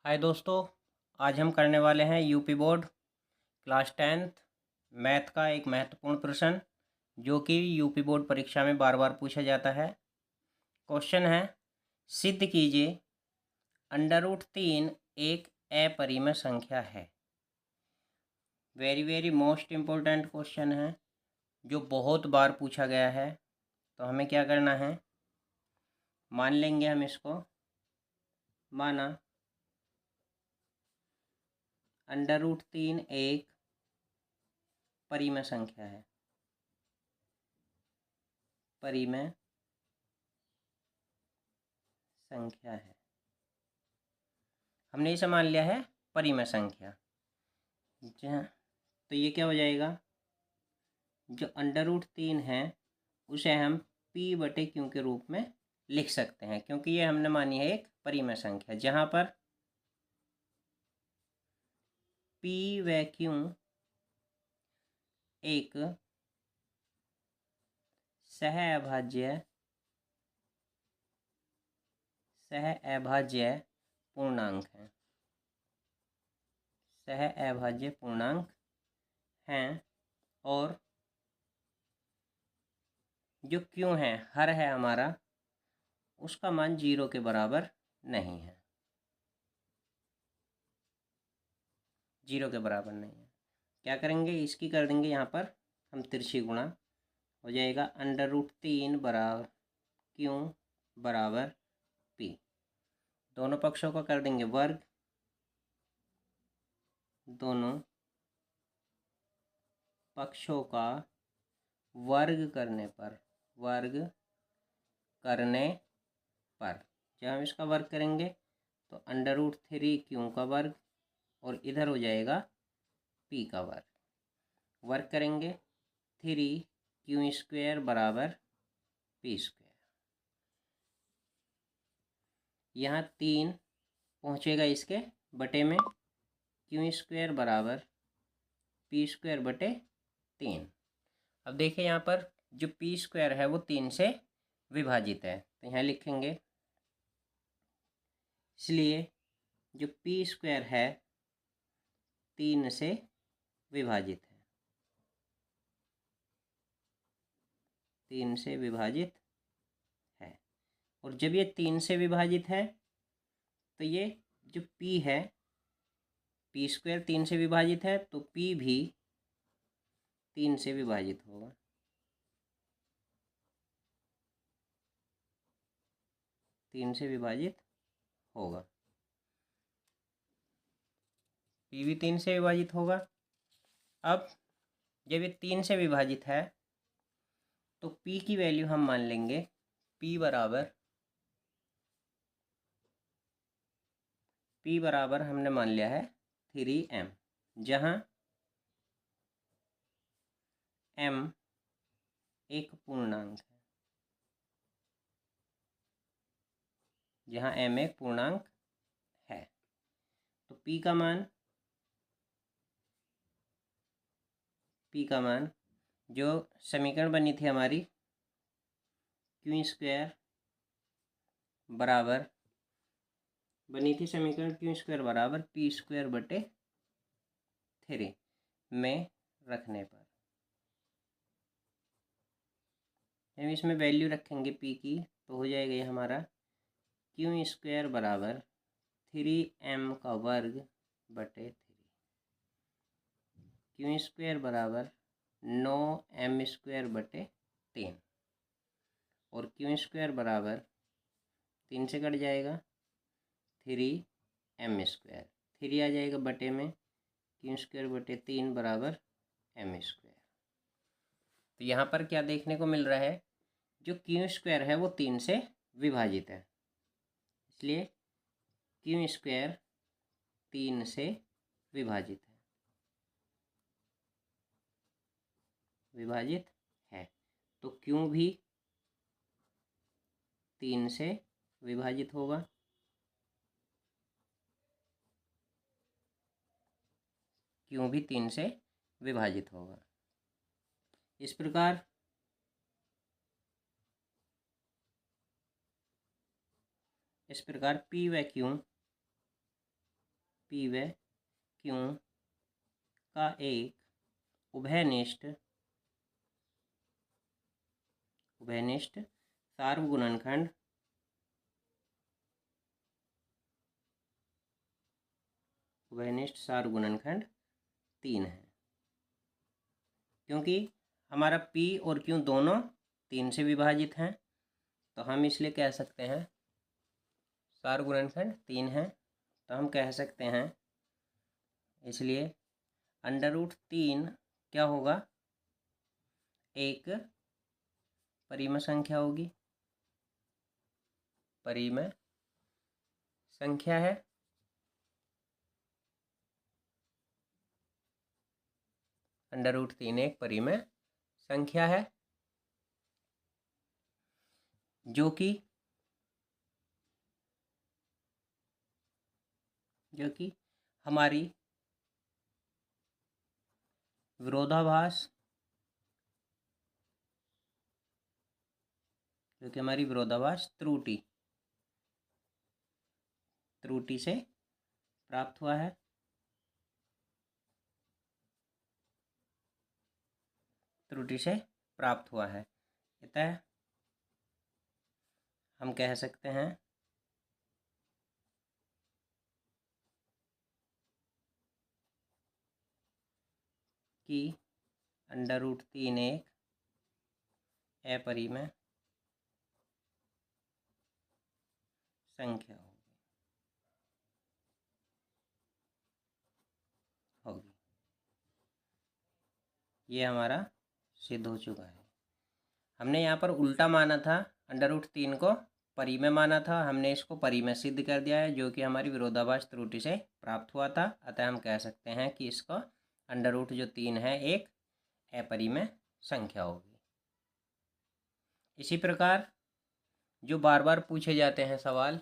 हाय दोस्तों, आज हम करने वाले हैं UP board class 10th math का एक महत्वपूर्ण प्रश्न जो कि यूपी बोर्ड परीक्षा में बार बार पूछा जाता है। क्वेश्चन है, सिद्ध कीजिए √3 एक अपरिमेय संख्या है। Very very most important question है जो बहुत बार पूछा गया है। तो हमें क्या करना है, मान लेंगे हम इसको, माना √3 एक परिमेय संख्या है। परिमेय संख्या है, हमने इसे मान लिया है परिमेय संख्या। जहाँ तो ये क्या हो जाएगा, जो √3 है उसे हम p/q के रूप में लिख सकते हैं, क्योंकि ये हमने मानी है एक परिमेय संख्या, जहाँ पर p व q एक सह अभाज्य पूर्णांक है। सह अभाज्य पूर्णांक हैं और जो q है, हर है हमारा, उसका मान 0 के बराबर नहीं है। 0 के बराबर नहीं है। क्या करेंगे, इसकी कर देंगे यहाँ पर हम तिरछी गुणा, हो जाएगा √3 बराबर q बराबर p। दोनों पक्षों का कर देंगे वर्ग, दोनों पक्षों का वर्ग करने पर जब हम इसका वर्ग करेंगे तो √3 q का वर्ग और इधर हो जाएगा p का वर्ग करेंगे 3q² बराबर p²। यहाँ 3 पहुँचेगा इसके बटे में, q² बराबर p²/3। अब देखिए यहाँ पर जो p² है वो 3 से विभाजित है, तो यहाँ लिखेंगे, इसलिए जो p² है 3 से विभाजित है, 3 से विभाजित है। और जब ये 3 से विभाजित है तो ये जो p है, p² 3 से विभाजित है तो p भी 3 से विभाजित होगा। 3 से विभाजित होगा, p भी 3 से विभाजित होगा। अब जब ये 3 से विभाजित है तो p की वैल्यू हम मान लेंगे, p बराबर हमने मान लिया है 3m, जहाँ m एक पूर्णांक है, है। तो p का मान जो समीकरण बनी थी हमारी, q² बराबर बनी थी समीकरण q² बराबर p²/3 में रखने पर हम इसमें वैल्यू रखेंगे p की, तो हो जाएगा ये हमारा q² बराबर 3m का वर्ग/3, q² बराबर 9m²/3 और q² बराबर 3 से कट जाएगा 3m², 3 आ जाएगा बटे में, q²/3 बराबर m²। तो यहाँ पर क्या देखने को मिल रहा है, जो q² है वो 3 से विभाजित है, इसलिए q² 3 से विभाजित है, तो q भी 3 से विभाजित होगा। q भी 3 से विभाजित होगा। इस प्रकार p व q P व Q का एक उभयनिष्ठ सार्वगुणनखंड सार्वगुणनखंड 3 है। क्योंकि हमारा P और Q दोनों 3 से विभाजित हैं, तो हम इसलिए कह सकते हैं सार्वगुणनखंड 3 है, तो हम कह सकते हैं इसलिए √3 क्या होगा, एक परिमेय संख्या होगी, परिमेय संख्या है। √3 एक परिमेय संख्या है जो कि हमारी विरोधाभास त्रुटि से प्राप्त हुआ है। अतः हम कह सकते हैं कि √3 एक अपरिमेय संख्या होगी। ये हमारा सिद्ध हो चुका है। हमने यहाँ पर उल्टा माना था, √3 को परिमेय माना था, हमने इसको परिमेय सिद्ध कर दिया है, जो कि हमारी विरोधाभास त्रुटि से प्राप्त हुआ था। अतः हम कह सकते हैं कि इसका √3 है एक अपरिमेय संख्या होगी। इसी प्रकार जो बार बार पूछे जाते हैं सवाल,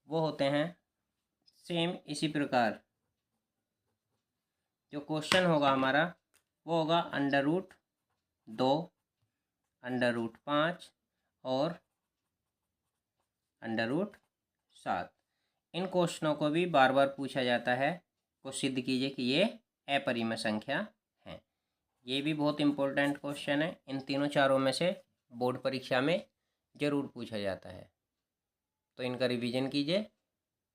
वो होते हैं सेम इसी प्रकार। जो क्वेश्चन होगा हमारा वो होगा √2, √5 और √7। इन क्वेश्चनों को भी बार बार पूछा जाता है, को सिद्ध कीजिए कि ये अपरिमेय संख्या है। ये भी बहुत इम्पोर्टेंट क्वेश्चन है। इन तीनों चारों में से बोर्ड परीक्षा में ज़रूर पूछा जाता है, तो इनका रिवीजन कीजिए।